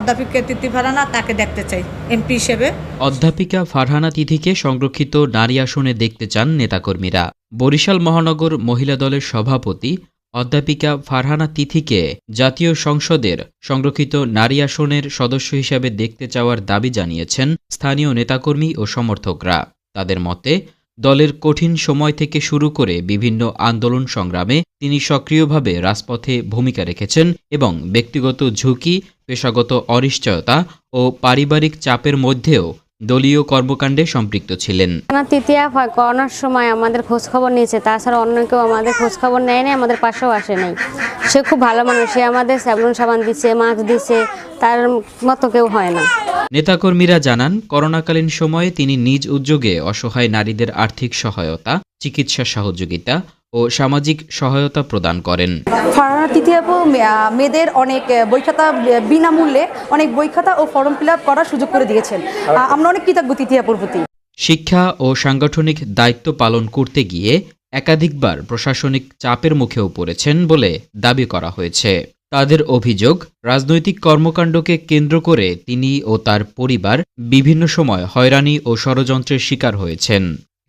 অধ্যাপিকা তিথি ফারহানা, তাকে দেখতে চাই এমপি হিসেবে। অধ্যাপিকা ফারহানা তিথিকে সংরক্ষিত নারী আসনে দেখতে চান নেতাকর্মীরা। বরিশাল মহানগর মহিলা দলের সভাপতি অধ্যাপিকা ফারহানা তিথিকে জাতীয় সংসদের সংরক্ষিত নারী আসনের সদস্য হিসেবে দেখতে চাওয়ার দাবি জানিয়েছেন স্থানীয় নেতাকর্মী ও সমর্থকরা। তাদের মতে, দলের কঠিন সময় থেকে শুরু করে বিভিন্ন আন্দোলন সংগ্রামে তিনি সক্রিয়ভাবে রাজপথে ভূমিকা রেখেছেন এবং ব্যক্তিগত ঝুঁকি, পেশাগত অনিশ্চয়তা ও পারিবারিক চাপের মধ্যেও দলীয় কর্মকাণ্ডে সম্পৃক্ত ছিলেন। তৃতীয়া করোনার সময় আমাদের খোঁজখবর নিয়েছে, তাছাড়া অন্য কেউ আমাদের খোঁজখবর নেয়নি, আমাদের পাশেও আসে নাই। সে খুব ভালো মানুষ, সে আমাদের স্যাবলন সাবান দিচ্ছে, মাস্ক দিচ্ছে, তার মতো কেউ হয় না। নেতাকর্মীরা জানান, করোনাকালীন সময়ে তিনি নিজ উদ্যোগে অসহায় নারীদের আর্থিক সহায়তা, চিকিৎসা সহযোগিতা ও সামাজিক সহায়তা প্রদান করেন। ফারহানা তিথি আপু মেয়েদের অনেক বই খাতা বিনামূল্যে অনেক বই খাতা ও ফর্ম ফিল আপ করার সুযোগ করে দিয়েছেন। আমরা অনেক কৃতজ্ঞ তিথি আপুর প্রতি। শিক্ষা ও সাংগঠনিক দায়িত্ব পালন করতে গিয়ে একাধিকবার প্রশাসনিক চাপের মুখেও পড়েছেন বলে দাবি করা হয়েছে। তাদের অভিযোগ, রাজনৈতিক কর্মকাণ্ডকে কেন্দ্র করে তিনি ও তার পরিবার বিভিন্ন সময় হয়রানি ও ষড়যন্ত্রের শিকার হয়েছেন।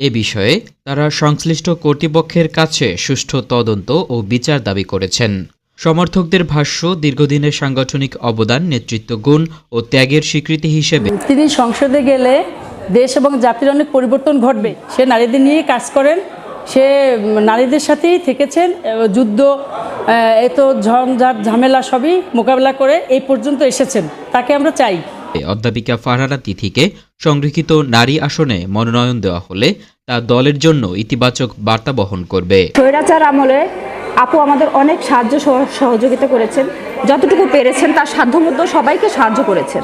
এ বিষয়ে তারা সংশ্লিষ্ট কর্তৃপক্ষের কাছে সুষ্ঠু তদন্ত ও বিচার দাবি করেছেন। সমর্থকদের ভাষ্য, দীর্ঘদিনের সাংগঠনিক অবদান, নেতৃত্ব গুণ ও ত্যাগের স্বীকৃতি হিসেবে তিনি সংসদে গেলে দেশ এবং জাতির অনেক পরিবর্তন ঘটবে। সে নারীদের নিয়ে কাজ করেন, সে নারীদের সাথেই থেকেছেন, যুদ্ধ এত ঝঞ্ঝাট ঝামেলা সবই মোকাবেলা করে এই পর্যন্ত এসেছেন। তাকে আমরা চাই। অধ্যাপিকা ফারহানা তিথিকে সংরক্ষিত নারী আসনে মনোনয়ন দেওয়া হলে তা দলের জন্য ইতিবাচক বার্তা বহন করবে। স্বৈরাচার আমলে আপু আমাদের অনেক সাহায্য সহযোগিতা করেছেন, যতটুকু পেরেছেন তার সাধ্যমতো সবাইকে সাহায্য করেছেন।